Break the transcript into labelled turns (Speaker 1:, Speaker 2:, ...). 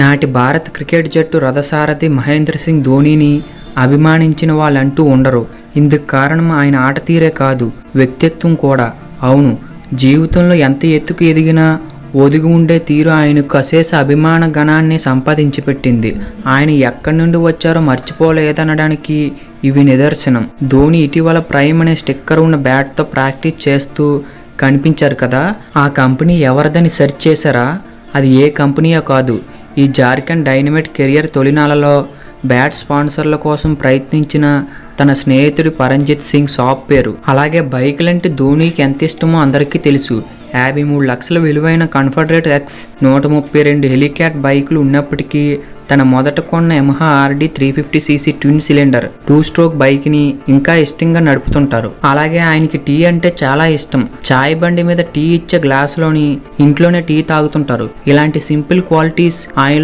Speaker 1: నాటి భారత క్రికెట్ జట్టు రథసారథి మహేంద్ర సింగ్ ధోనీని అభిమానించిన వాళ్ళంటూ ఉండరు. ఇందుకు కారణం ఆయన ఆట తీరే కాదు, వ్యక్తిత్వం కూడా. అవును, జీవితంలో ఎంత ఎత్తుకు ఎదిగినా ఒదిగి ఉండే తీరు ఆయనకు అశేష అభిమాన గణాన్ని సంపాదించి పెట్టింది. ఆయన ఎక్కడి నుండి వచ్చారో మర్చిపోలేదనడానికి ఇవి నిదర్శనం. ధోని ఇటీవల ప్రైమ్ అనే స్టిక్కర్ ఉన్న బ్యాట్తో ప్రాక్టీస్ చేస్తూ కనిపించారు కదా. ఆ కంపెనీ ఎవరిదని సెర్చ్ చేశారా? అది ఏ కంపెనీయో కాదు, ఈ జార్ఖండ్ డైనమైట్ కెరియర్ తొలినాలలో బ్యాట్ స్పాన్సర్ల కోసం ప్రయత్నించిన తన స్నేహితుడి పరంజిత్ సింగ్ షాప్ పేరు. అలాగే బైకులంటే ధోనీకి ఎంత ఇష్టమో అందరికీ తెలుసు. 53 లక్షల విలువైన కన్ఫెడరేట్ ఎక్స్ 132 హెలిక్యాట్ బైకులు ఉన్నప్పటికీ తన మొదట కొన్న Yamaha RD 350cc twin cylinder 2-స్ట్రోక్ బైక్ని ఇంకా ఇష్టంగా నడుపుతుంటారు. అలాగే ఆయనకి టీ అంటే చాలా ఇష్టం. చాయ్ బండి మీద టీ ఇచ్చే గ్లాసులోని ఇంట్లోనే టీ తాగుతుంటారు. ఇలాంటి సింపుల్ క్వాలిటీస్ ఆయన